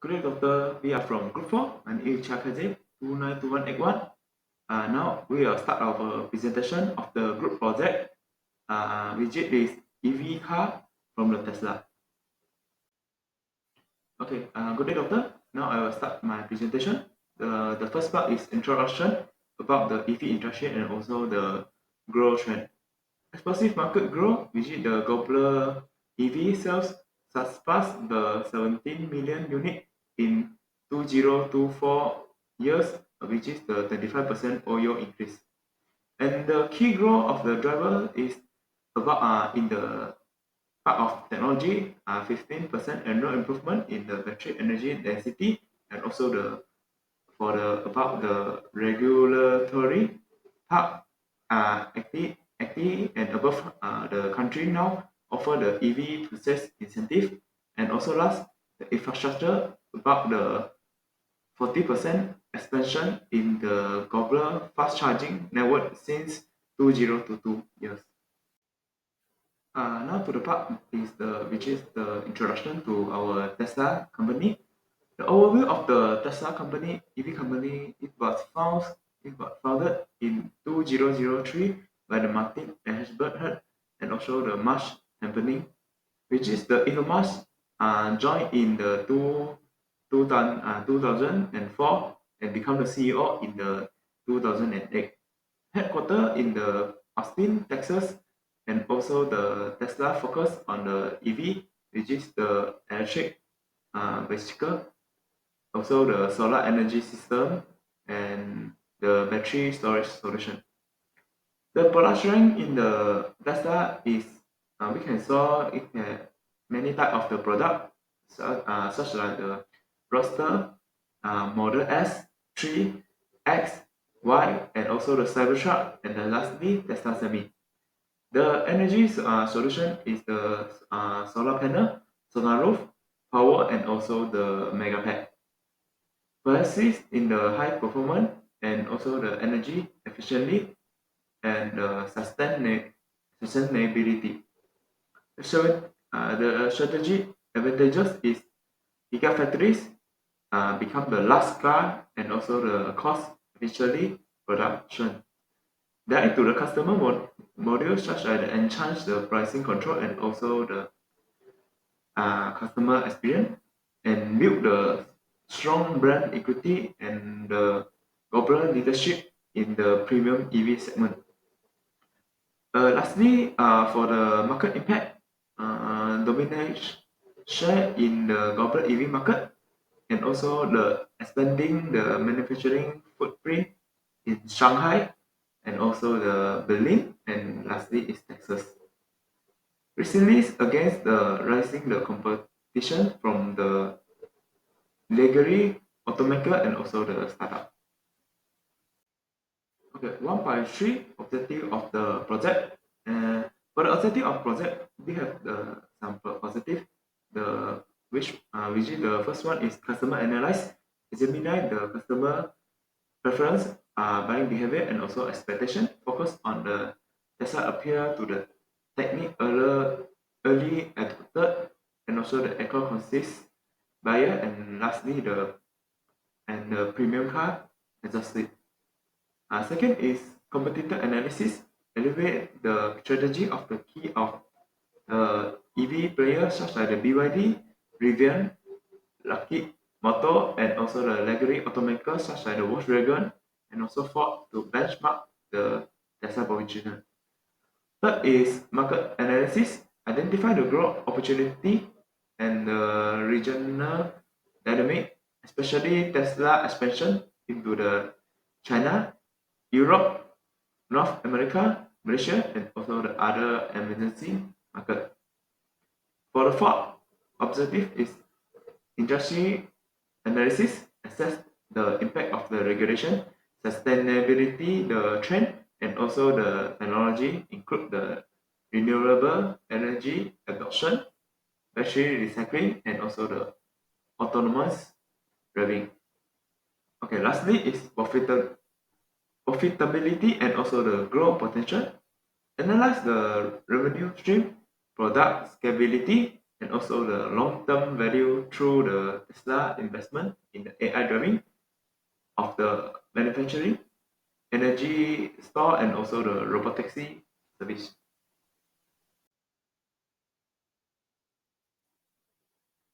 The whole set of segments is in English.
Good day, Doctor. We are from Group 4 and it's Chakaje 292181. Now we will start our presentation of the group project, which is EV car from the Tesla. Okay, good day, Doctor. Now I will start my presentation. The first part is introduction about the EV industry and also the growth trend. Explosive market growth, which is the global EV sales surpassed the 17 million unit in 2024 years, which is the 25% OYO increase. And the key growth of the driver is about in the part of technology, 15% annual improvement in the battery energy density, and also the for the about the regulatory part, 80 and above the country now offer the EV purchase incentive, and also last the infrastructure about the 40% expansion in the global fast charging network since 2022 years. Now to the part is which is the introduction to our Tesla company. The overview of the Tesla company, EV company, it was founded in 2003 by the Martin and Herbert and also the Marsh company, which is the Elon Musk joined in the 2004 and become the CEO in the 2008. Headquartered in the Austin, Texas, and also the Tesla focus on the EV, which is the electric bicycle, also the solar energy system, and the battery storage solution. The product range in the Tesla is we can saw it many type of the product such like the Roadster, Model S, 3, X, Y, and also the Cybertruck, and then lastly Tesla Semi. The energy solution is the solar panel, solar roof, power, and also the mega pack. Persist in the high performance and also the energy efficiently and sustainability. So the strategy advantages is gigafactories become the last car and also the cost efficiently production. Direct to the customer modules such as enhance the pricing control and also the customer experience and build the strong brand equity and the global leadership in the premium EV segment. Lastly, for the market impact, domination share in the global EV market and also the expanding the manufacturing footprint in Shanghai and also the Berlin, and lastly is Texas. Recently, against the rising the competition from the legacy automaker and also the startup. Okay, 1.3 objective of the project. For the objective of project, we have some positive. Which is the first one is customer analyze, examine the customer preference, buying behavior, and also expectation. Focus on the Tesla appeal to the technique early adopted and also the eco-conscious buyer, and lastly the premium car adjusted. Second is competitor analysis. Evaluate the strategy of the key of EV players such as the BYD, Rivian, Lockheed Motor, and also the legacy automakers such as the Volkswagen and also Ford to benchmark the Tesla position. Third is market analysis. Identify the growth opportunity and the regional dynamic, especially Tesla expansion into the China, Europe, North America, Malaysia, and also the other emerging market. For the fourth objective is industry analysis, assess the impact of the regulation, sustainability, the trend, and also the technology, include the renewable energy adoption, battery recycling, and also the autonomous driving. Okay, lastly is profitability and also the growth potential. Analyze the revenue stream, product scalability, and also the long-term value through the Tesla investment in the AI driving of the manufacturing, energy store, and also the robotaxi service.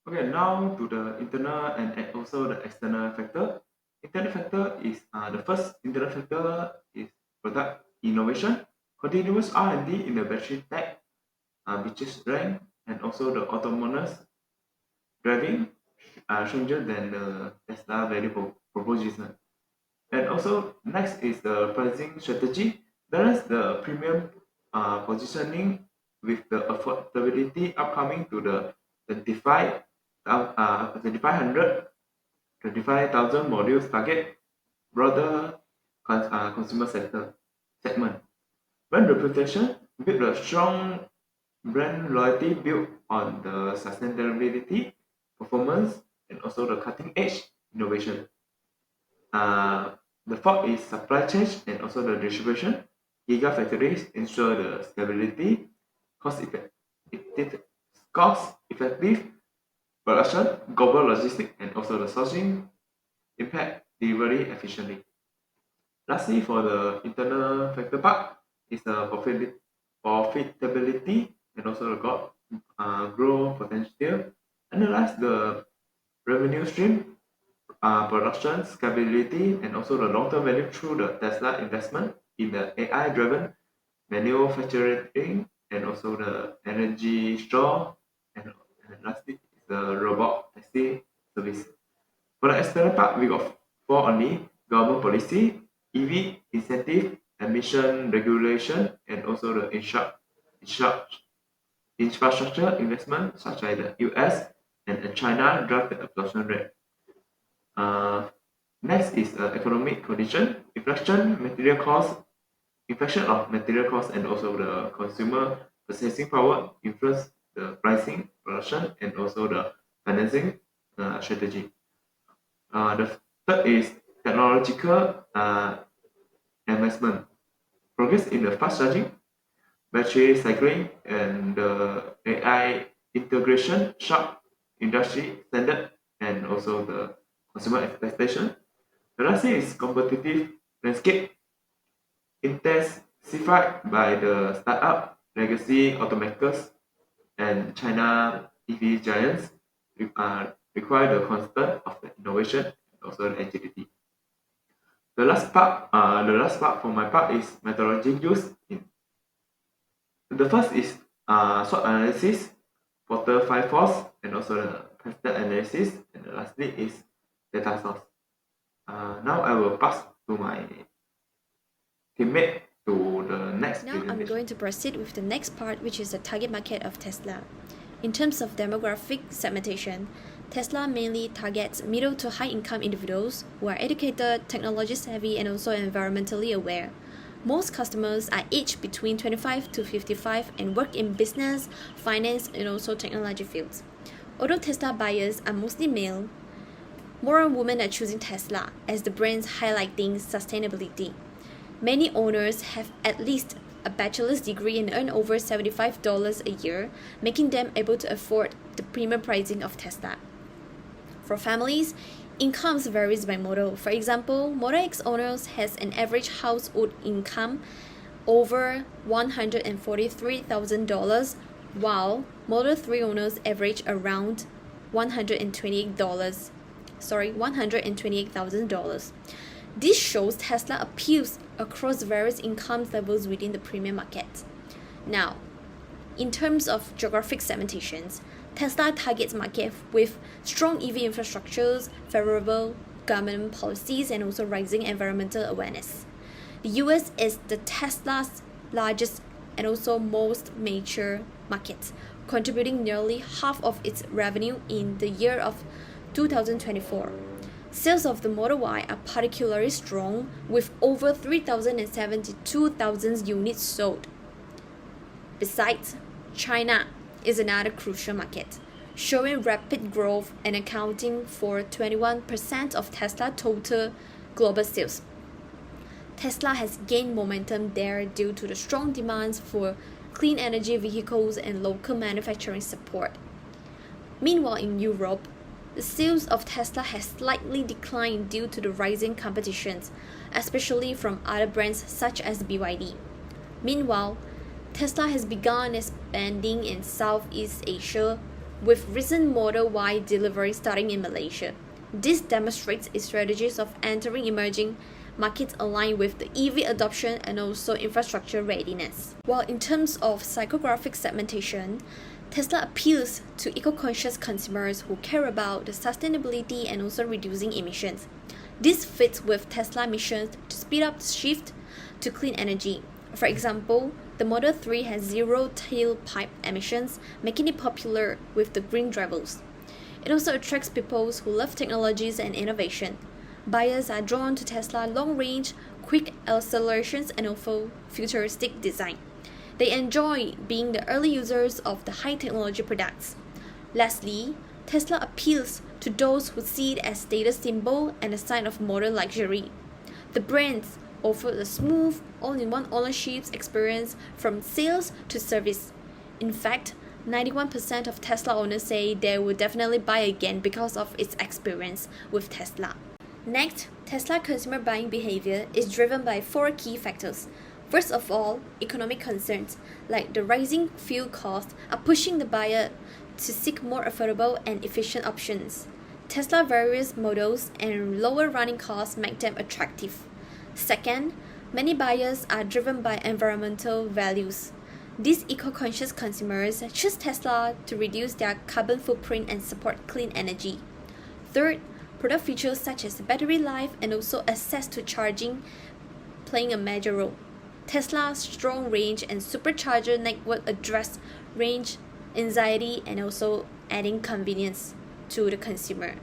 Okay, now to the internal and also the external factor. Internal factor is the first internal factor is product innovation, continuous R&D in the battery tech, which is rank, and also the autonomous driving stronger than the Tesla value proposition. And also next is the pricing strategy. Balance the premium positioning with the affordability upcoming to the 2500 25,000 modules target broader consumer sector segment. Brand reputation, build a strong brand loyalty built on the sustainability, performance, and also the cutting edge innovation. Uh, the fourth is supply chain and also the distribution. Gigafactories ensure the stability, cost effective, cost effective production, global logistics, and also the sourcing impact delivery efficiently. Lastly, for the internal factor part, is the profitability and also the growth potential. Analyze the revenue stream, production scalability, and also the long-term value through the Tesla investment in the AI-driven manufacturing and also the energy store, and lastly is the robot taxi service. For the external part, we got four only: government policy, EV incentive, emission regulation, and also the infrastructure investment, such as the US and China drive the adoption rate. Uh, Next is economic condition, inflation of material costs, and also the consumer purchasing power influence the pricing, production, and also the financing strategy. The third is technological investment. Progress in the fast charging, battery cycling, and the AI integration, sharp industry standard, and also the consumer expectation. The last thing is competitive landscape, intensified by the startup, legacy automakers, and China EV giants require the constant of the innovation and also the agility. The last part for my part is methodology used in. The first is SWOT analysis, Porter 5 force, and also the cluster analysis, and lastly is data source. Now I will pass to my teammate to the next Now I'm presentation. going to proceed with the next part, which is the target market of Tesla. In terms of demographic segmentation, Tesla mainly targets middle to high income individuals who are educated, technology savvy, and also environmentally aware. Most customers are aged between 25 to 55 and work in business, finance, and also technology fields. Although Tesla buyers are mostly male, more women are choosing Tesla as the brand's highlighting sustainability. Many owners have at least a bachelor's degree and earn over $75 a year, making them able to afford the premium pricing of Tesla. For families, incomes varies by model. For example, Model X owners has an average household income over $143,000, while Model 3 owners average around $128,000. This shows Tesla appeals across various income levels within the premium market. Now, in terms of geographic segmentations, Tesla targets market with strong EV infrastructures, favorable government policies, and also rising environmental awareness. The US is the Tesla's largest and also most mature market, contributing nearly half of its revenue in the year of 2024. Sales of the Model Y are particularly strong, with over 3,072,000 units sold. Besides, China is another crucial market, showing rapid growth and accounting for 21% of Tesla total global sales. Tesla has gained momentum there due to the strong demands for clean energy vehicles and local manufacturing support. Meanwhile, in Europe, the sales of Tesla has slightly declined due to the rising competitions, especially from other brands such as BYD. Meanwhile, Tesla has begun expanding in Southeast Asia, with recent Model Y delivery starting in Malaysia. This demonstrates its strategies of entering emerging markets aligned with the EV adoption and also infrastructure readiness. While in terms of psychographic segmentation, Tesla appeals to eco-conscious consumers who care about the sustainability and also reducing emissions. This fits with Tesla's mission to speed up the shift to clean energy. For example, the Model 3 has zero tailpipe emissions, making it popular with the green drivers. It also attracts people who love technologies and innovation. Buyers are drawn to Tesla's long-range, quick accelerations and also futuristic design. They enjoy being the early users of the high-technology products. Lastly, Tesla appeals to those who see it as status symbol and a sign of modern luxury. The brands offer a smooth, all-in-one ownership experience from sales to service. In fact, 91% of Tesla owners say they will definitely buy again because of its experience with Tesla. Next, Tesla consumer buying behavior is driven by four key factors. First of all, economic concerns, like the rising fuel costs, are pushing the buyer to seek more affordable and efficient options. Tesla various models and lower running costs make them attractive. Second, many buyers are driven by environmental values. These eco-conscious consumers choose Tesla to reduce their carbon footprint and support clean energy. Third, product features such as battery life and also access to charging playing a major role. Tesla's strong range and supercharger network address range anxiety and also adding convenience to the consumer.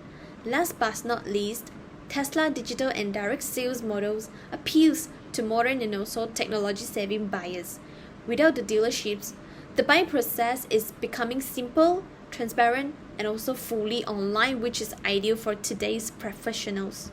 Last but not least, Tesla digital and direct sales models appeals to modern and also technology-savvy buyers. Without the dealerships, the buying process is becoming simple, transparent, and also fully online, which is ideal for today's professionals.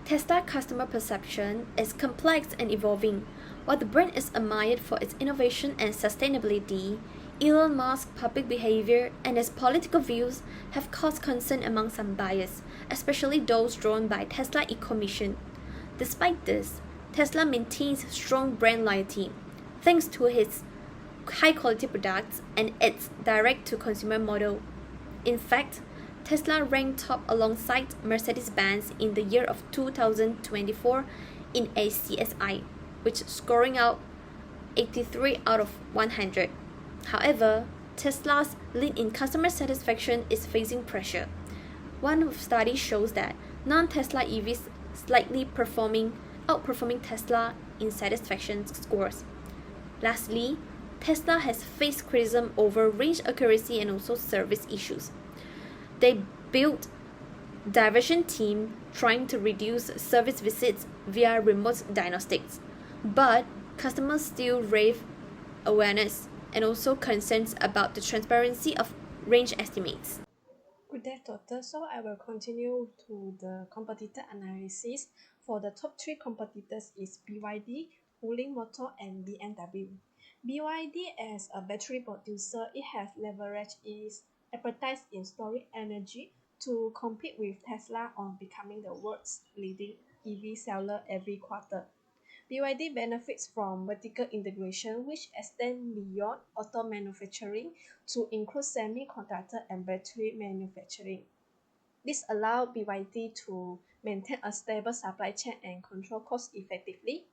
Tesla customer perception is complex and evolving. While the brand is admired for its innovation and sustainability, Elon Musk's public behavior and his political views have caused concern among some buyers, especially those drawn by Tesla eco-mission. Despite this, Tesla maintains strong brand loyalty, thanks to its high-quality products and its direct-to-consumer model. In fact, Tesla ranked top alongside Mercedes-Benz in the year of 2024 in ACSI, which scoring out 83 out of 100. However, Tesla's lead in customer satisfaction is facing pressure. One study shows that non-Tesla EVs slightly outperforming Tesla in satisfaction scores. Lastly, Tesla has faced criticism over range accuracy and also service issues. They built diversion team trying to reduce service visits via remote diagnostics, but customers still raise awareness and also concerns about the transparency of range estimates. Good day, Doctor. So I will continue to the competitor analysis. For the top three competitors is BYD, Wuling Motor, and BMW. BYD as a battery producer, it has leveraged its expertise in storing energy to compete with Tesla on becoming the world's leading EV seller every quarter. BYD benefits from vertical integration, which extends beyond auto manufacturing to include semiconductor and battery manufacturing. This allows BYD to maintain a stable supply chain and control costs effectively.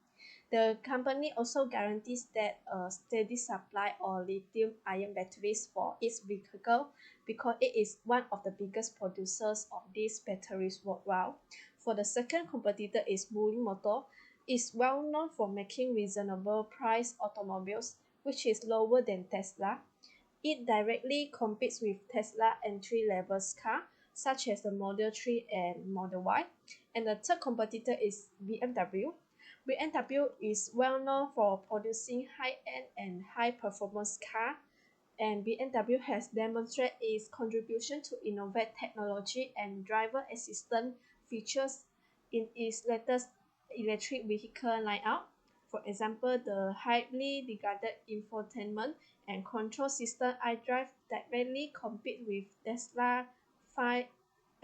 The company also guarantees that a steady supply of lithium-ion batteries for its vehicle because it is one of the biggest producers of these batteries worldwide. For the second competitor is Wuling Motor. It's well known for making reasonable priced automobiles, which is lower than Tesla. It directly competes with Tesla entry-level car, such as the Model 3 and Model Y. And the third competitor is BMW. BMW is well known for producing high-end and high-performance cars, and BMW has demonstrated its contribution to innovate technology and driver assistance features in its latest electric vehicle lineup. For example, the highly regarded infotainment and control system iDrive directly compete with Tesla 5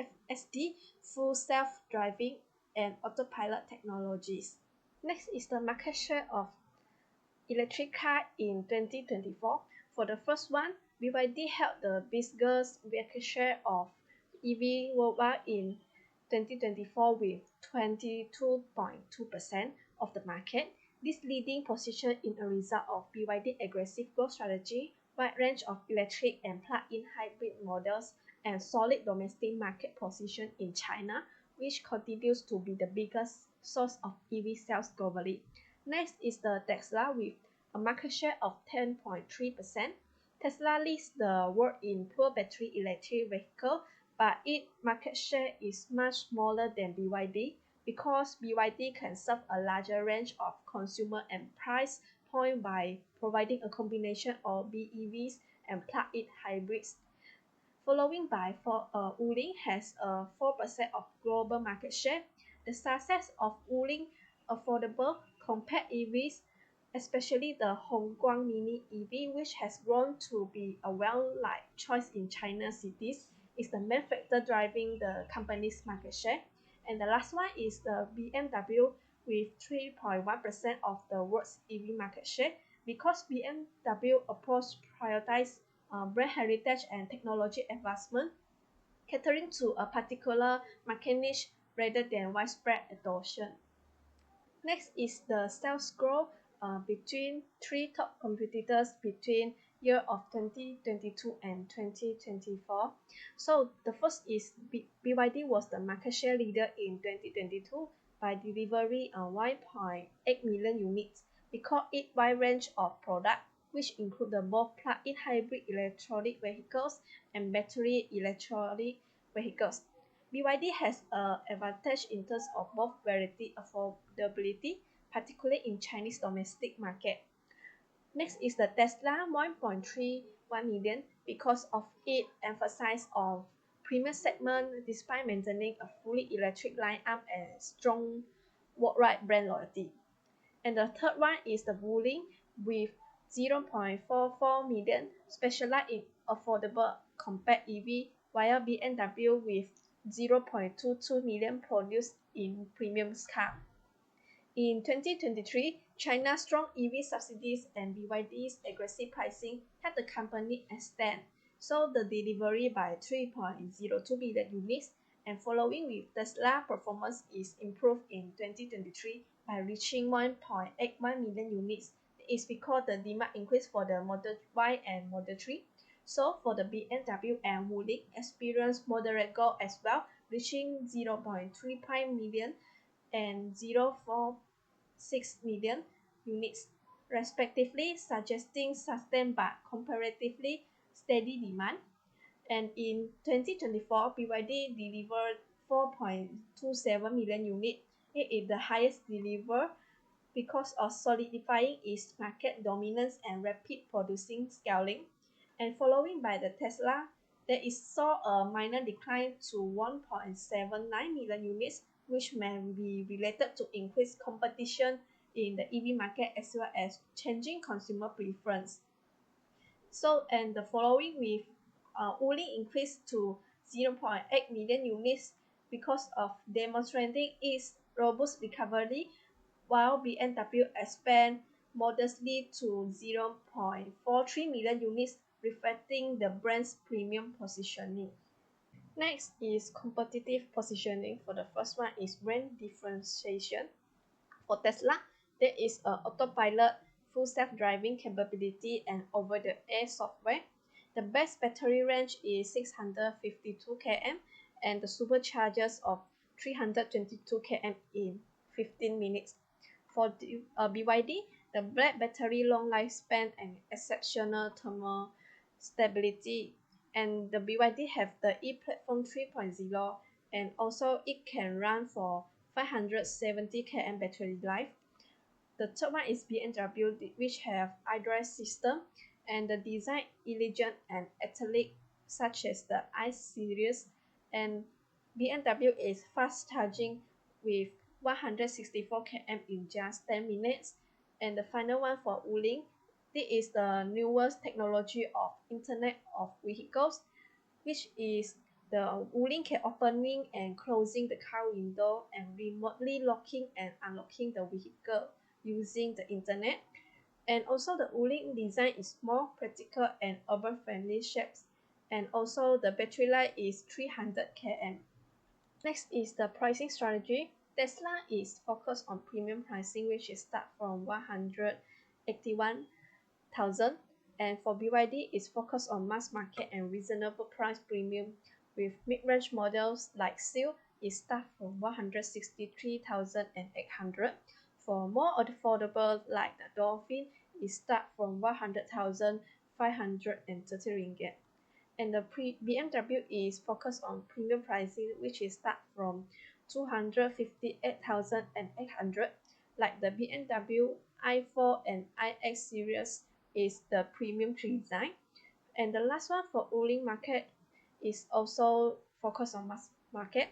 FSD full self-driving and autopilot technologies. Next is the market share of electric car in 2024. For the first one, BYD held the biggest market share of EV worldwide in 2024 with 22.2% of the market. This leading position is a result of BYD aggressive growth strategy, wide range of electric and plug-in hybrid models, and solid domestic market position in China, which continues to be the biggest source of EV sales globally. Next is the Tesla with a market share of 10.3%. Tesla leads the world in pure battery electric vehicle, but its market share is much smaller than BYD because BYD can serve a larger range of consumer and price point by providing a combination of BEVs and plug-in hybrids. Following by Wuling has a 4% of global market share. The success of Wuling affordable compact EVs, especially the Hongguang Mini EV, which has grown to be a well-liked choice in China's cities, is the main factor driving the company's market share. And the last one is the BMW with 3.1% of the world's EV market share because BMW approach prioritize brand heritage and technology advancement, catering to a particular market niche rather than widespread adoption. Next is the sales growth between three top competitors between year of 2022 and 2024. So the first is BYD was the market share leader in 2022 by delivery 1.8 million units because it wide range of product which include the both plug-in hybrid electronic vehicles and battery electronic vehicles. BYD has an advantage in terms of both variety and affordability, particularly in Chinese domestic market. Next is the Tesla 1.31 million because of its emphasis on premium segment despite maintaining a fully electric lineup and strong worldwide brand loyalty. And the third one is the Wuling with 0.44 million, specialized in affordable compact EV, while BMW with 0.22 million produced in premium car. In 2023, China's strong EV subsidies and BYD's aggressive pricing had the company extend so the delivery by 3.02 million units, and following with Tesla performance is improved in 2023 by reaching 1.81 million units. It is because the demand increased for the Model Y and Model 3. So for the BMW and Wuling experienced moderate growth as well, reaching 0.35 million and 0.46 million units respectively, suggesting sustained but comparatively steady demand. And in 2024, BYD delivered 4.27 million units. It is the highest delivered because of solidifying its market dominance and rapid producing scaling. And following by the Tesla, there is saw a minor decline to 1.79 million units, which may be related to increased competition in the EV market as well as changing consumer preference. So, and the following with Wuling increased to 0.8 million units because of demonstrating its robust recovery, while BMW expand modestly to 0.43 million units, reflecting the brand's premium positioning. Next is competitive positioning. For the first one is brand differentiation. For Tesla, there is a autopilot, full self-driving capability, and over-the-air software. The best battery range is 652 km and the superchargers of 322 km in 15 minutes. For BYD, the black battery long lifespan and exceptional thermal stability, and the BYD have the e-platform 3.0, and also it can run for 570 km battery life. The third one is BMW, which have iDrive system and the design elegant and athletic, such as the I series, and BMW is fast charging with 164 km in just 10 minutes. And the final one for Wuling, This is the newest technology of Internet of Vehicles, which is the Wuling can opening and closing the car window and remotely locking and unlocking the vehicle using the internet. And also the Wuling design is more practical and urban friendly shapes. And also the battery life is 300 km. Next is the pricing strategy. Tesla is focused on premium pricing, which is start from 181,000, and for BYD is focused on mass market and reasonable price premium, with mid-range models like Seal is start from 163,800. For more affordable like the Dolphin is start from 100,530 ringgit. And the BMW is focused on premium pricing, which is start from 258,800, like the BMW i4 and iX series is the premium design. And the last one for Wuling market is also focused on mass market.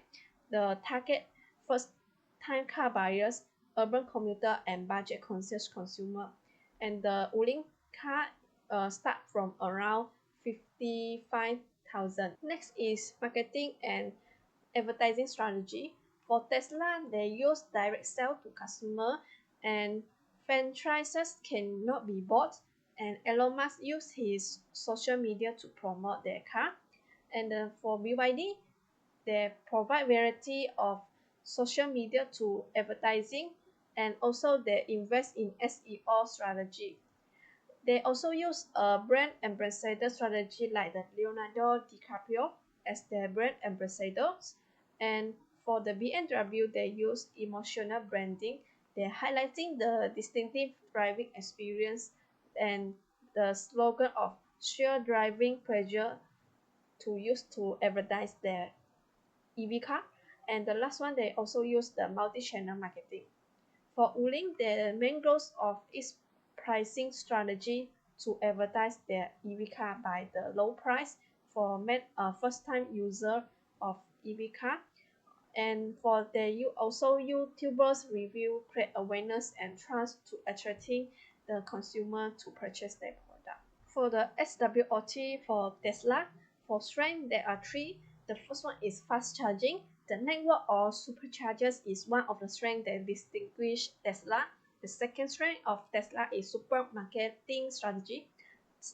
The target first time car buyers, urban commuter and budget conscious consumer. And the Wuling car start from around 55,000. Next is marketing and advertising strategy. For Tesla, they use direct sale to customer, and franchises cannot be bought, and Elon Musk used his social media to promote their car. And for BYD, they provide variety of social media to advertising, and also they invest in SEO strategy. They also use a brand ambassador strategy like the Leonardo DiCaprio as their brand ambassadors. And for the BMW, they use emotional branding. They're highlighting the distinctive driving experience and the slogan of sheer driving pleasure to use to advertise their EV car. And the last one, they also use the multi-channel marketing. For Wuling, the main goals of its pricing strategy to advertise their EV car by the low price for first-time user of EV car. And for the also YouTubers review create awareness and trust to attracting the consumer to purchase their product. For the SWOT for Tesla, for strength there are three. The first one is fast charging. The network of superchargers is one of the strengths that distinguish Tesla. The second strength of Tesla is super marketing strategy.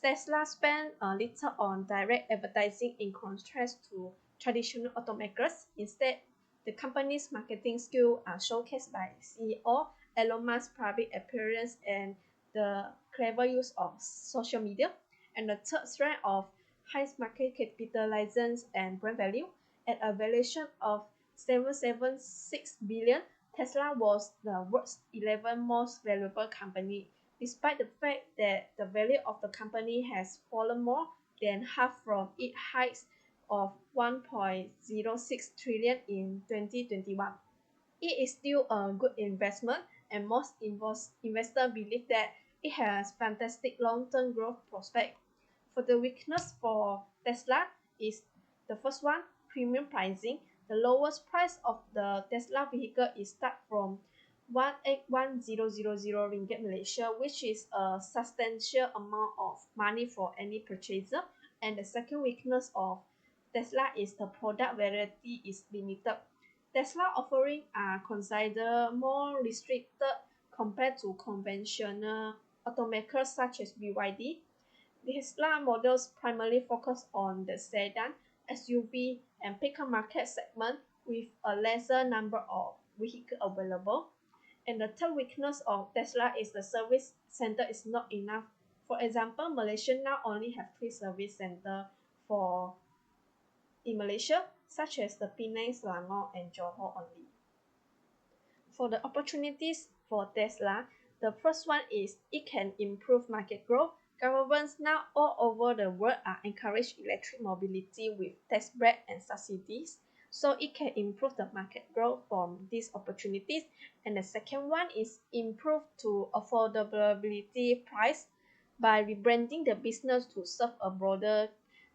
Tesla spend a little on direct advertising in contrast to traditional automakers. Instead, the company's marketing skills are showcased by CEO Elon Musk's public appearance and the clever use of social media. And the third strength of high market capitalization and brand value. At a valuation of 776 billion, Tesla was the world's 11th most valuable company, despite the fact that the value of the company has fallen more than half from its heights of 1.06 trillion in 2021. It is still a good investment, and most investors believe that it has fantastic long-term growth prospects. For the weakness for Tesla is the first one, premium pricing. The lowest price of the Tesla vehicle is start from 181,000 ringgit Malaysia, which is a substantial amount of money for any purchaser. And the second weakness of Tesla is the product variety is limited. Tesla offering are considered more restricted compared to conventional automakers such as BYD. Tesla models primarily focus on the sedan, SUV, and pickup market segment with a lesser number of vehicles available. And the third weakness of Tesla is the service center is not enough. For example, Malaysia now only have 3 service centers for in Malaysia, such as the Penang, Selangor, and Johor only. For the opportunities for Tesla, the first one is it can improve market growth. Governments now all over the world are encouraging electric mobility with tax break and subsidies, so it can improve the market growth from these opportunities. And the second one is improve to affordability price by rebranding the business to serve a broader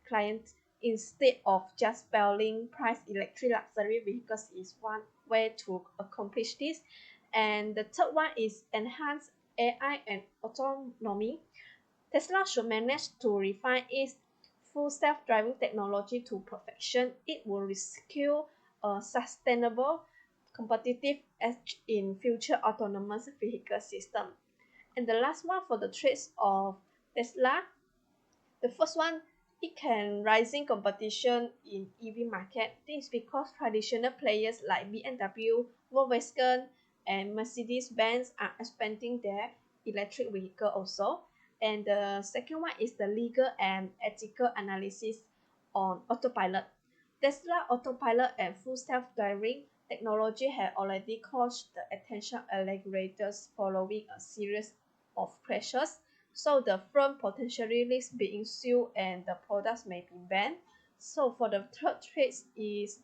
client instead of just selling price electric luxury vehicles is one way to accomplish this. And the third one is enhance AI and autonomy. Tesla should manage to refine its full self-driving technology to perfection. It will rescue a sustainable competitive edge in future autonomous vehicle system. And the last one for the traits of Tesla, the first one, it can rising competition in EV market. This is because traditional players like BMW, Volkswagen, and Mercedes-Benz are expanding their electric vehicle also. And the second one is the legal and ethical analysis on autopilot. Tesla autopilot and full self-driving technology have already caught the attention of regulators following a series of crashes, so the firm potentially risks being sued and the products may be banned. So for the third traits is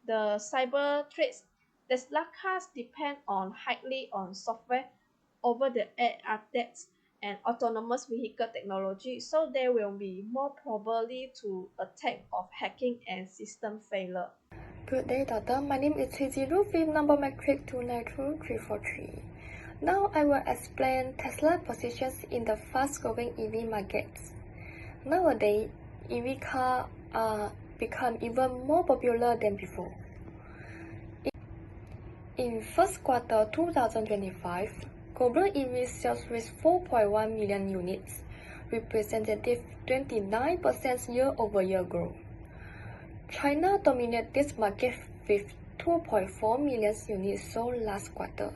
the cyber traits. Tesla cars depend on highly on software over the air updates and autonomous vehicle technology, so there will be more probability to attack of hacking and system failure. Good day, Doctor. My name is 30 number metric 292343. Now I will explain Tesla's positions in the fast-growing EV markets. Nowadays, EV cars are become even more popular than before. In first quarter 2025, global EV sales reached 4.1 million units, representing 29% year-over-year growth. China dominated this market with 2.4 million units sold last quarter,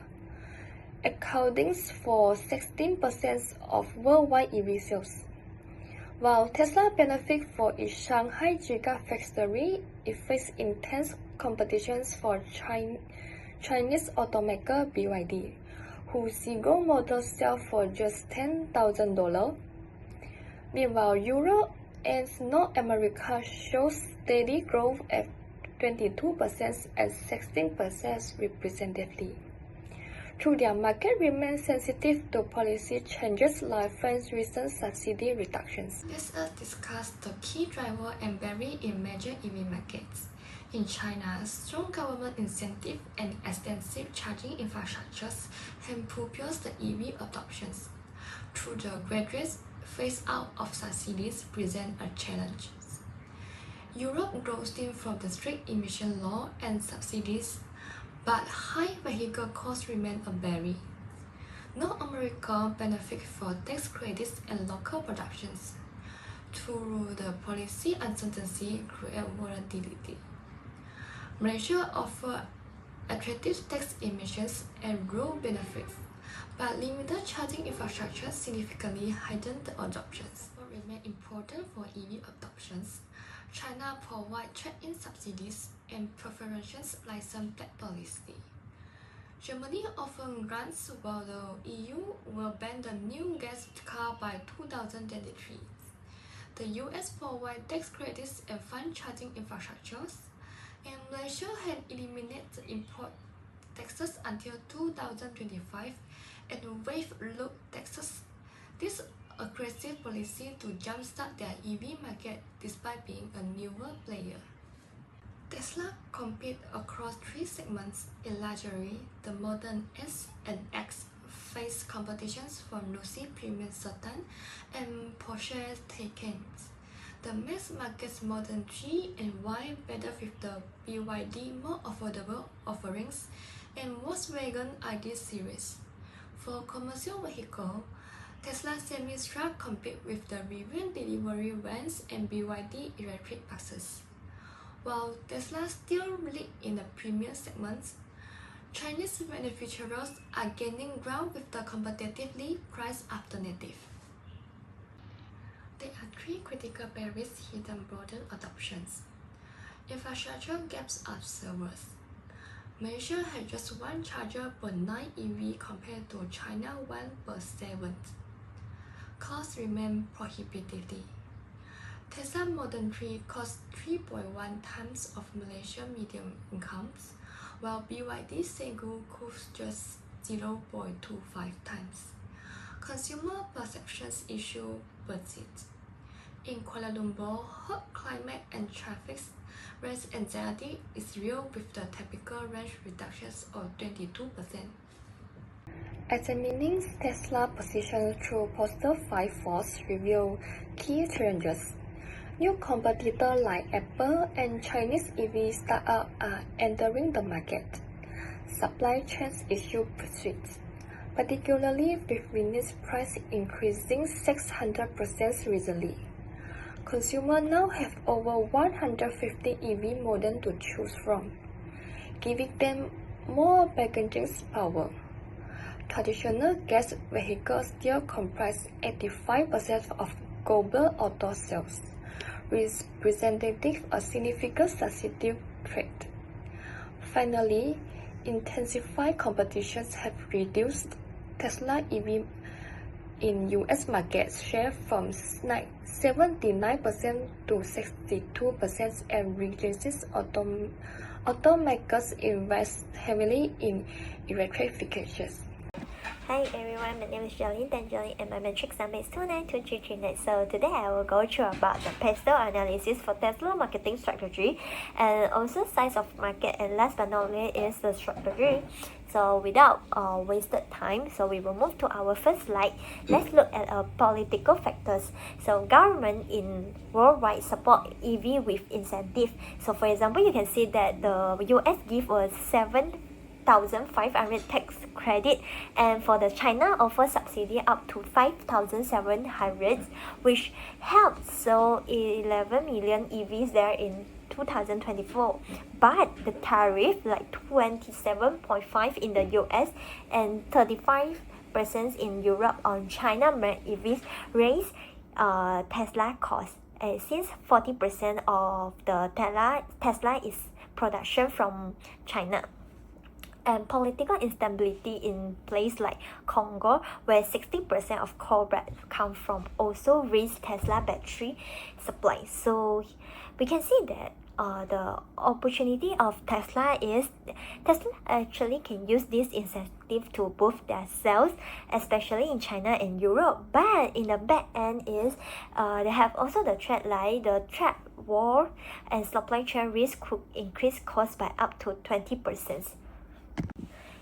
accounting for 16% of worldwide EV sales. While Tesla benefits from its Shanghai Gigafactory, it faces intense competition from Chinese automaker BYD, whose single model sells for just $10,000. Meanwhile, Europe and North America show steady growth at 22% and 16% respectively. Though their market remains sensitive to policy changes like France's recent subsidy reductions. Let us discuss the key driver and barrier in major EV markets. In China, strong government incentives and extensive charging infrastructures have propelled the EV adoptions. Through the gradual phase-out of subsidies present a challenge. Europe grows from the strict emission law and subsidies, but high vehicle costs remain a barrier. North America benefits from tax credits and local productions. Through the policy uncertainty create volatility. Malaysia offers attractive tax emissions and road benefits, but limited charging infrastructure significantly heightened the adoptions. What remains important for EV adoptions, China provides trade-in subsidies and preferential license plate policy. Germany often grants, while the EU will ban the new gas car by 2023. The US provides tax credits and fund charging infrastructures, and Malaysia had eliminated the import taxes until 2025 and waived road taxes. This aggressive policy to jumpstart their EV market despite being a newer player. Tesla competes across three segments. In luxury, the Model S and X face competitions from Lucy Premium Sedan and Porsche Taycan. The mass market Model 3 and Y better with the BYD more affordable offerings and Volkswagen ID series. For commercial vehicle, Tesla semi-truck compete with the Rivian delivery vans and BYD electric buses. While Tesla still lead in the premium segments, Chinese manufacturers are gaining ground with the competitively priced alternative. There are three critical barriers hidden broader adoptions. Infrastructure gaps are severe. Malaysia has just one charger per 9 EV compared to China 1 per 7. Costs remain prohibitive. Tesla Model 3 costs 3.1 times of Malaysian medium incomes, while BYD Segu costs just 0.25 times. Consumer perceptions issue persist. In Kuala Lumpur, hot climate and traffic range anxiety is real with the typical range reductions of 22%. Examining Tesla's position through Poster 5 Force reveal key challenges. New competitors like Apple and Chinese EV startups are entering the market. Supply chain issues persist, particularly with unit price increasing 600% recently. Consumers now have over 150 EV models to choose from, giving them more bargaining power. Traditional gas vehicles still comprise 85% of global auto sales, representing a significant substitute threat. Finally, intensified competitions have reduced Tesla EV in US market share from 79% to 62% and reduces automakers invest heavily in electrification. Hi everyone, my name is Jolene Tanjoli and my metric number is 292339. So today I will go through about the PESTEL analysis for Tesla marketing strategy and also size of market, and last but not least is the strategy. So without wasted time, so we will move to our first slide. Let's look at political factors. So government in worldwide support EV with incentive. So for example, you can see that the US give us 7,500 tax credit, and for the China offer subsidy up to 5,700, which helped sell 11 million EVs there in 2024. But the tariff like 27.5 in the US and 35% in Europe on China-made EVs raised Tesla cost. And since 40% of the Tesla is production from China. And political instability in places like Congo, where 60% of cobalt come from, also raised Tesla battery supply. So we can see that the opportunity of Tesla is Tesla actually can use this incentive to boost their sales, especially in China and Europe. But in the back end is they have also the threat like the trade war and supply chain risk could increase costs by up to 20%.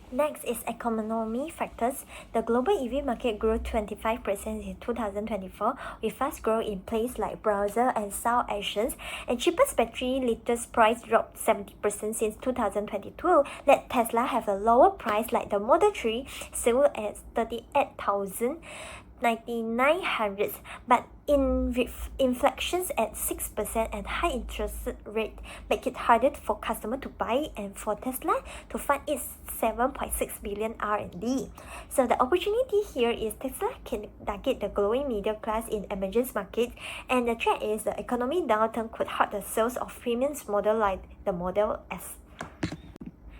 Next is economy factors. The global EV market grew 25% in 2024, with fast growth in places like Brazil and South Asia, and cheapest battery liters price dropped 70% since 2022, let Tesla have a lower price like the Model 3 sold at 38,900, but with inflations at 6% and high interest rate make it harder for customers to buy and for Tesla to fund its 7.6 billion R&D. So the opportunity here is Tesla can target the growing middle class in emerging markets, and the threat is the economic downturn could hurt the sales of premium models like the Model S.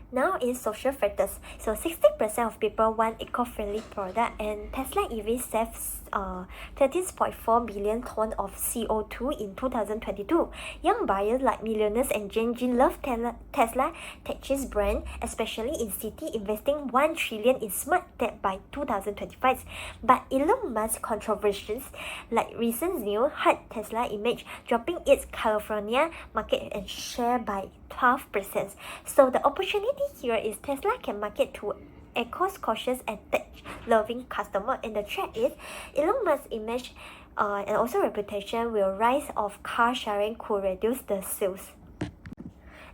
Now is social factors. So 60% of people want eco-friendly product, and Tesla EV saves 13.4 billion tons of CO2 in 2022. Young buyers like millionaires and Gen Z love Tesla Tech's brand, especially in city, investing 1 trillion in smart tech by 2025. But Elon Musk controversies like recent news hurt Tesla image, dropping its California market and share by 12%. So the opportunity here is Tesla can market to eco-cautious and tech-loving customer, and the threat is Elon Musk's image and also reputation will rise of car sharing could reduce the sales.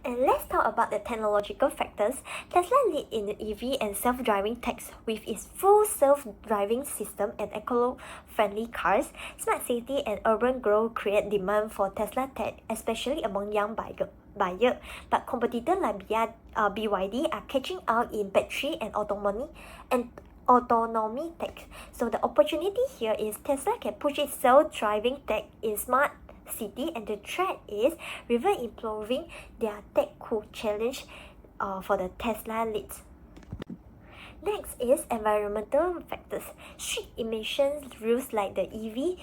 And let's talk about the technological factors. Tesla lead in the EV and self-driving tech with its full self-driving system and eco-friendly cars. Smart city and urban growth create demand for Tesla tech, especially among young buyers. But competitors like BYD are catching out in battery and autonomy tech. So the opportunity here is Tesla can push its self-driving tech in smart city, and the threat is rival improving their tech could challenge for the Tesla leads. Next is environmental factors. Strict emissions rules like the EV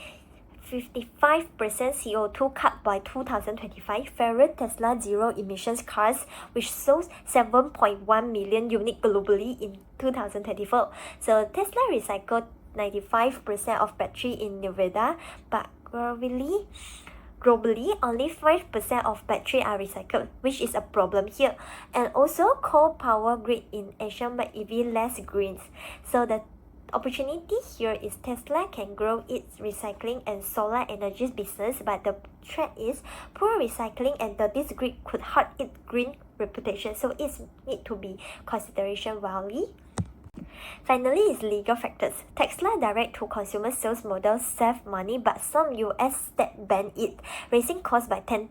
55% CO2 cut by 2025 favor Tesla zero emissions cars, which sold 7.1 million units globally in 2024. So Tesla recycled 95% of battery in Nevada, but gradually globally, only 5% of batteries are recycled, which is a problem here. And also, coal power grid in Asia make EV less green. So the opportunity here is Tesla can grow its recycling and solar energy business, but the threat is poor recycling and dirty grid could hurt its green reputation. So it need to be consideration widely. Finally is legal factors. Tesla direct-to-consumer sales model save money, but some US states ban it, raising costs by 10%.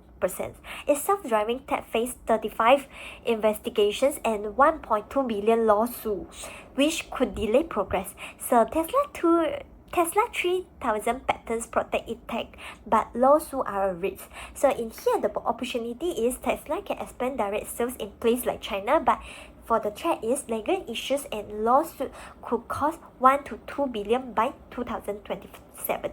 Its self-driving tech faced 35 investigations and 1.2 billion lawsuits, which could delay progress. So Tesla 3,000 patents protect its tech, but lawsuits are a risk. So in here, the opportunity is Tesla can expand direct sales in places like China, but for the threat is legal issues and lawsuit could cost 1 to 2 billion by 2027.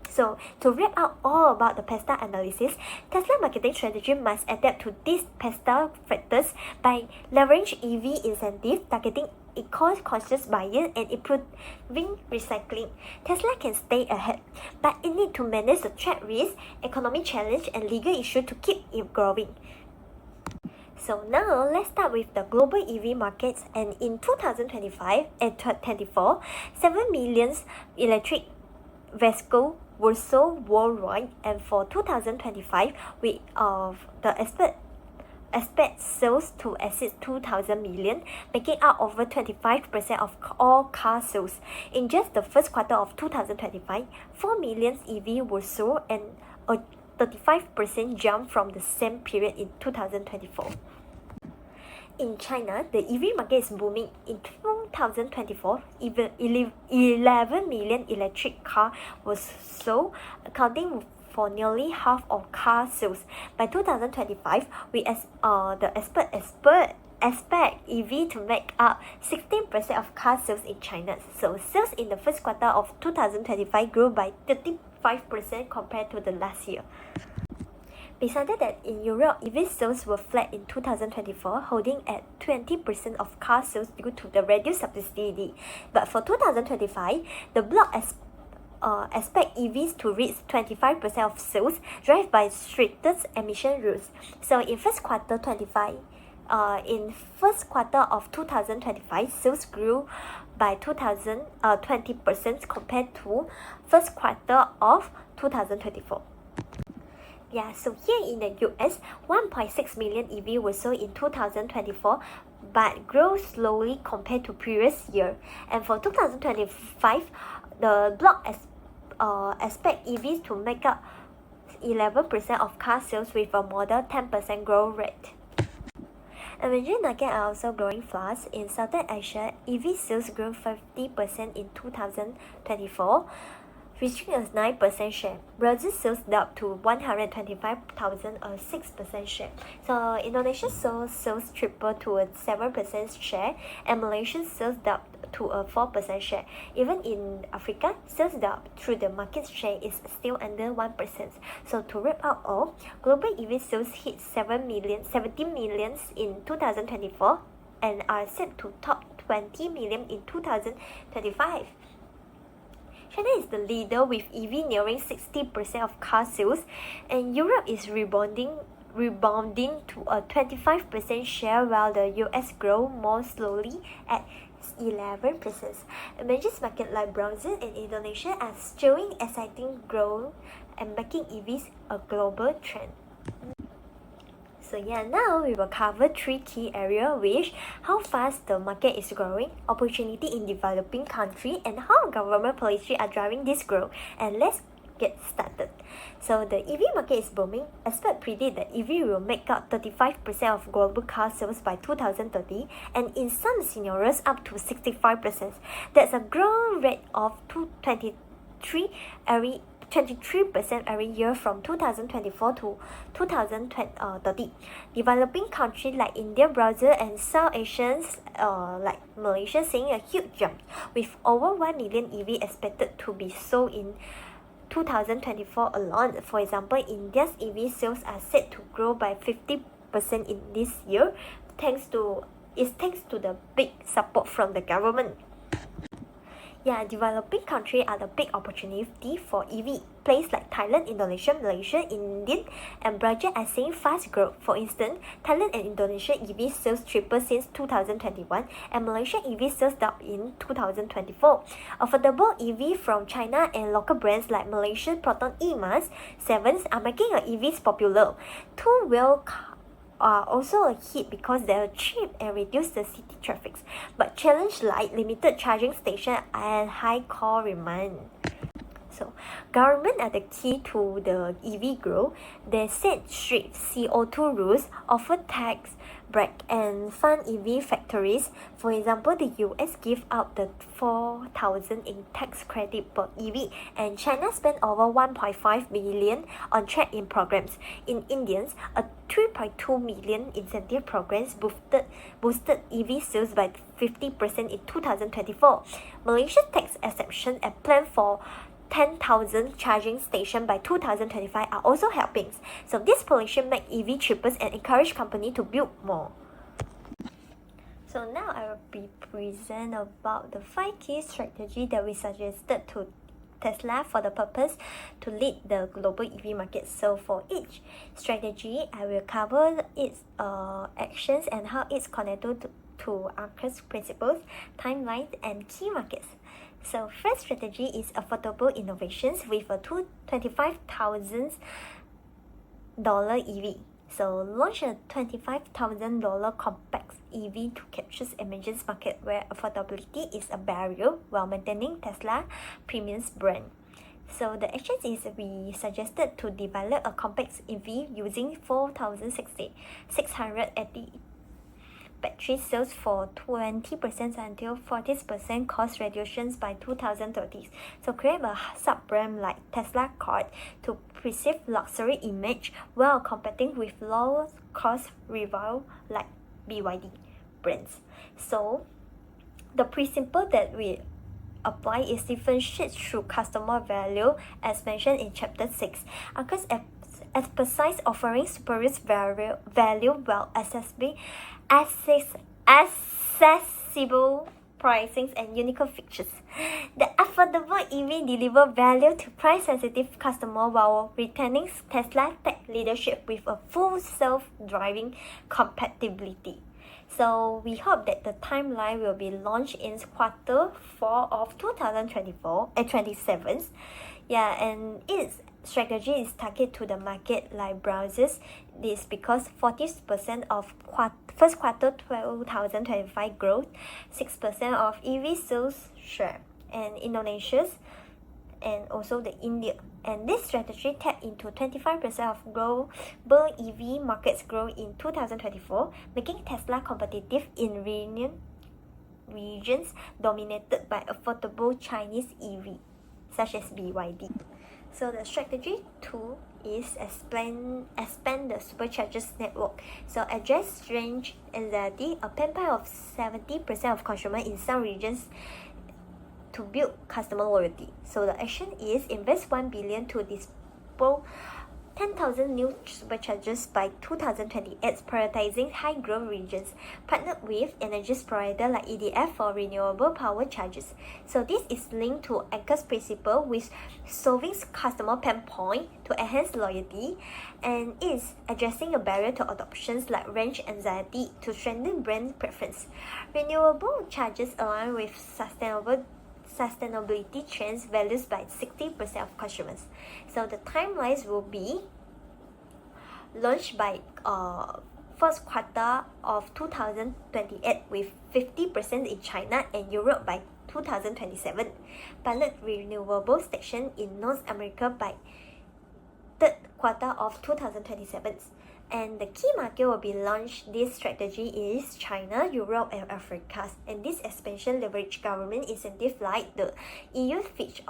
So to wrap up all about the PESTA analysis, Tesla marketing strategy must adapt to these PESTA factors by leveraging EV incentive, targeting eco-conscious buyers and improving recycling. Tesla can stay ahead, but it needs to manage the threat risk, economic challenge and legal issue to keep it growing. So now let's start with the global EV markets, and in 2025 and 2024, 7 million electric vehicles were sold worldwide, and for 2025 we expect sales to exceed 2,000 million, making up over 25% of all car sales. In just the first quarter of 2025, 4 million EV were sold and a 35% jump from the same period in 2024. In China, the EV market is booming. In 2024, even 11 million electric cars were sold, accounting for nearly half of car sales. By 2025, the expect EV to make up 16% of car sales in China. So sales in the first quarter of 2025 grew by 35% compared to the last year. Besides that, in Europe, EV sales were flat in 2024, holding at 20% of car sales due to the reduced subsidy. But for 2025, the bloc expect EVs to reach 25% of sales, driven by stricter emission rules. So in first quarter of 2025, sales grew by 20% compared to first quarter of 2024. Yeah, so here in the US, 1.6 million EV were sold in 2024, but grew slowly compared to previous year. And for 2025, the bloc expect EVs to make up 11% of car sales with a modest 10% growth rate. Emerging markets are also growing fast. In Southeast Asia, EV sales grew 50% in 2024, reaching a 9% share. Brazil sales doubled to 125,000, a 6% share. So Indonesia sales tripled to a 7% share, and Malaysian sales doubled to a 4% share. Even in Africa, sales doubled through the market share is still under 1%. So to wrap up all, global EV sales hit 17 million in 2024 and are set to top 20 million in 2025. China is the leader with EV nearing 60% of car sales, and Europe is rebounding to a 25% share, while the US grow more slowly at 11%. Emerging markets like Brazil and Indonesia are showing exciting growth and making EVs a global trend. So yeah, now we will cover 3 key areas, which how fast the market is growing, opportunity in developing country, and how government policy are driving this growth. And let's get started. So the EV market is booming. Experts predict that EV will make up 35% of global car sales by 2030, and in some scenarios up to 65%. That's a growth rate of 23% every year from 2024 to 2030. Developing countries like India, Brazil, and South Asians like Malaysia seeing a huge jump, with over 1 million EV expected to be sold in 2024 alone. For example, India's EV sales are set to grow by 50% in this year, thanks to the big support from the government. Yeah, developing countries are the big opportunity for EV. Places like Thailand, Indonesia, Malaysia, India, and Brazil are seeing fast growth. For instance, Thailand and Indonesia EV sales tripled since 2021, and Malaysia EV sales doubled in 2024. Affordable EV from China and local brands like Malaysian Proton E-Mas 7s are making EVs popular. Two-wheel are also a hit because they are cheap and reduce the city traffic, but challenge like limited charging station and high call demand. So, government are the key to the EV growth. They set strict CO2 rules, offer tax break, and fund EV factories. For example, the US give out the 4,000 in tax credit per EV, and China spent over 1.5 billion on trade-in programs. In India, a 3.2 million incentive programs boosted EV sales by 50% in 2024. Malaysia tax exemption and plan for 10,000 charging stations by 2025 are also helping. So this policy make EV cheaper and encourage companies to build more. So now I will be present about the 5 key strategies that we suggested to Tesla for the purpose to lead the global EV market. So for each strategy, I will cover its actions and how it's connected to ARC's principles, timelines, and key markets. So first strategy is affordable innovations with a $25,000 EV. So launch a $25,000 compact EV to capture emerging market where affordability is a barrier while maintaining Tesla premium brand. So the action is we suggested to develop a compact EV using 4,680 battery cells for 20% until 40% cost reductions by 2030. So create a sub-brand like Tesla Card to perceive luxury image while competing with low cost rival like BYD brands. So the principle that we apply is differentiate through customer value as mentioned in chapter 6. Arcus emphasize offering superior value while accessible pricing and unique features. The affordable EV deliver value to price-sensitive customers while retaining Tesla tech leadership with a full self-driving compatibility. So we hope that the timeline will be launched in quarter 4 of 2024 and 27. Yeah, and its strategy is targeted to the market like browsers. This because 40% of first quarter 2025 growth, 6% of EV sales share, and Indonesia's and also the India. And this strategy tapped into 25% of global EV markets growth in 2024, making Tesla competitive in regions dominated by affordable Chinese EV, such as BYD. So the strategy 2 is expand the superchargers network. So address range anxiety, a pain point of 70% of consumers in some regions to build customer loyalty. So the action is invest 1 billion to dispose 10,000 new superchargers by 2028, prioritizing high-growth regions. Partnered with energy provider like EDF for renewable power charges. So this is linked to Anchor's principle with solving customer pain point to enhance loyalty, and is addressing a barrier to adoptions like range anxiety to strengthen brand preference. Renewable charges align with sustainability trends values by 60% of consumers. So the timelines will be launched by first quarter of 2028 with 50% in China and Europe by 2027. Pilot renewable station in North America by third quarter of 2027. And the key market will be launched. This strategy is China, Europe, and Africa. And this expansion leverage government incentive like the EU Fit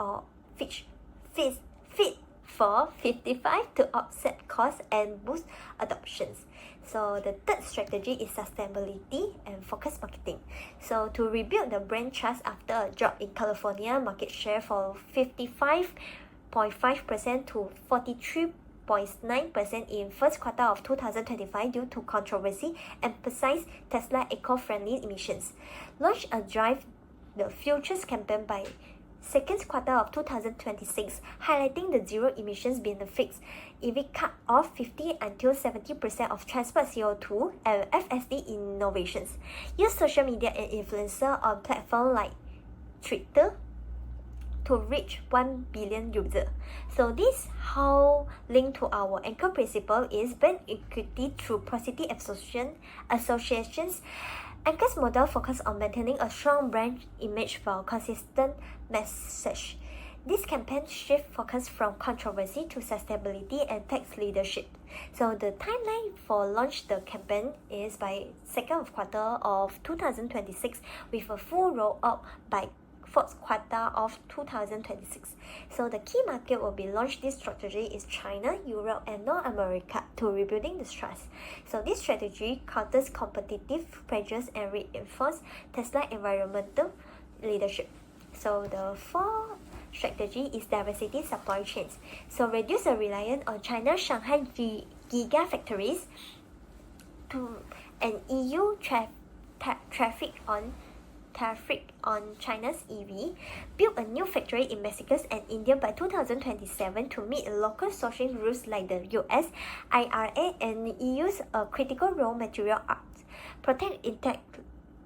for 55 to offset costs and boost adoptions. So the third strategy is sustainability and focused marketing. So to rebuild the brand trust after a drop in California market share from 55.5% to 43.9% in first quarter of 2025 due to controversy, emphasize Tesla eco-friendly emissions. Launch a drive the futures campaign by second quarter of 2026, highlighting the zero emissions benefits, EV cut off 50 until 70% of transport CO2, and FSD innovations. Use social media and influencer on platforms like Twitter to reach 1 billion users. So this how linked to our anchor principle is brand equity through positive associations. Anchor's model focus on maintaining a strong brand image for consistent message. This campaign shift focus from controversy to sustainability and tech leadership. So the timeline for launch the campaign is by second quarter of 2026 with a full rollout by fourth quarter of 2026. So the key market will be launched this strategy is China, Europe, and North America to rebuilding the trust. So this strategy counters competitive pressures and reinforce Tesla environmental leadership. So the fourth strategy is diversity supply chains. So reduce the reliance on China's Shanghai gigafactories to an EU traffic on China's EV, build a new factory in Mexico and India by 2027 to meet local sourcing rules like the US, IRA, and EU's critical raw material acts, protect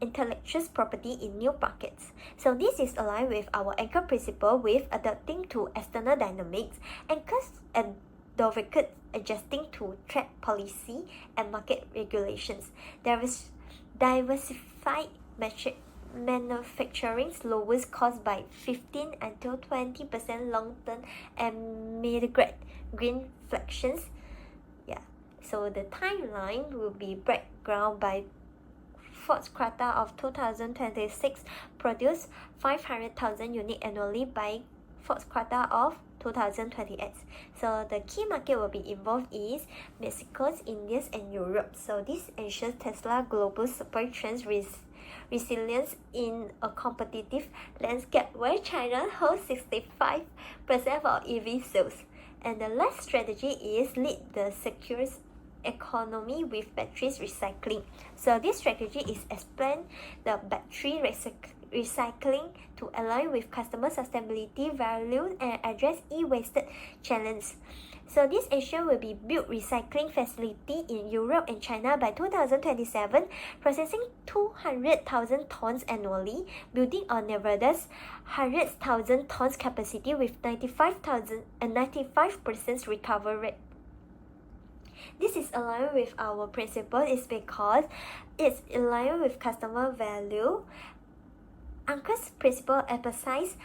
intellectual property in new markets. So this is aligned with our anchor principle with adapting to external dynamics, anchors and advocates adjusting to trade policy and market regulations. There is diversified manufacturing lowers cost by 15 until 20% long-term and mitigate green fluctuations. So the timeline will be break ground by fourth quarter of 2026, produce 500,000 units annually by fourth quarter of 2028. So the key market will be involved is Mexico, India, and Europe. So this ensures Tesla global supply chains resilience in a competitive landscape where China holds 65% of EV sales. And the last strategy is lead the secure economy with batteries recycling. So this strategy is expand the battery recycling to align with customer sustainability values and address e-waste challenge. So this ensure will be built recycling facility in Europe and China by 2027, processing 200,000 tons annually, building on Nevada's 100,000 tons capacity with 95% recovery rate. This is aligned with our principle is because it's aligned with customer value. Anchor's principle emphasize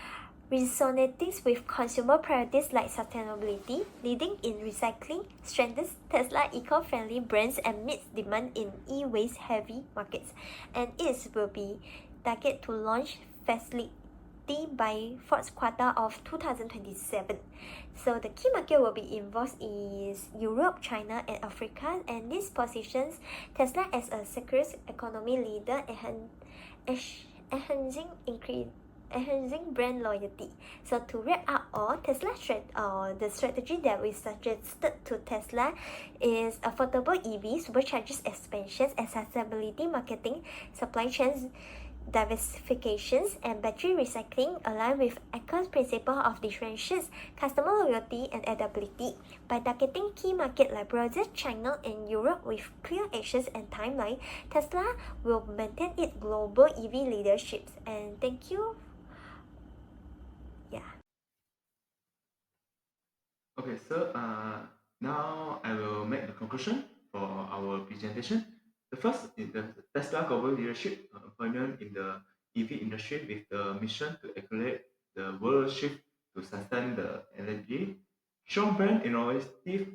resonating with consumer priorities like sustainability, leading in recycling, strengthens Tesla eco-friendly brands and meets demand in e-waste heavy markets. And it will be target to launch facility by fourth quarter of 2027. So the key market will be involved is Europe, China, and Africa, and this positions Tesla as a secure economy leader and enhancing brand loyalty. So to wrap up all, the strategy that we suggested to Tesla is affordable EV, superchargers expansions, accessibility marketing, supply chains diversifications, and battery recycling align with Anchor's principle of differentiates customer loyalty and adaptability. By targeting key markets like Brazil, China, and Europe with clear actions and timeline, Tesla will maintain its global EV leadership. And thank you. Okay, so now I will make the conclusion for our presentation. The first is the Tesla global leadership appointment in the EV industry with the mission to accelerate the world shift to sustain the energy. Strong brand innovative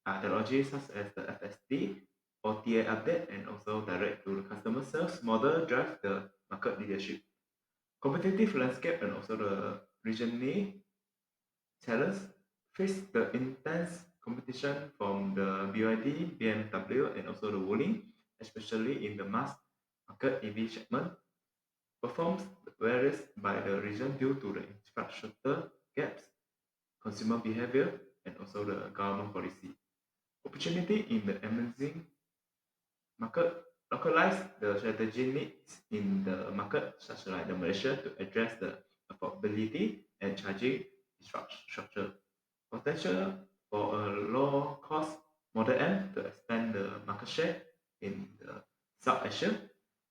technologies such as the FSD, OTA update, and also direct to the customer sales model drive the market leadership. Competitive landscape and also the regional challenge face the intense competition from the BYD, BMW, and also the Wuling, especially in the mass market EV segment. Performs varies by the region due to the infrastructure gaps, consumer behavior, and also the government policy. Opportunity in the emerging market localize the strategy needs in the market, such like the Malaysia, to address the affordability and charging structure. Potential for a low-cost Model M to expand the market share in the South Asia.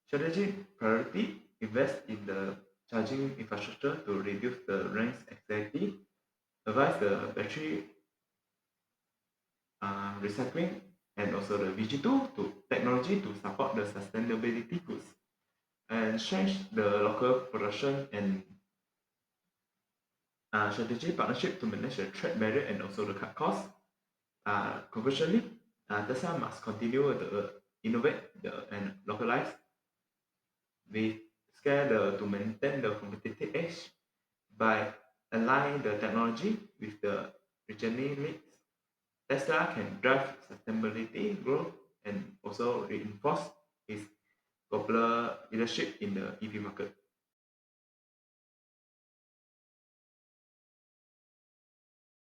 Strategic priority: invest in the charging infrastructure to reduce the range anxiety. Advise the battery recycling and also the VG2 to technology to support the sustainability goods, and strengthen the local production and strategic partnership to manage the trade barrier and also the cut costs. Conclusionally, Tesla must continue to innovate and localize with scale to maintain the competitive edge by aligning the technology with the regional needs. Tesla can drive sustainability growth and also reinforce its global leadership in the EV market.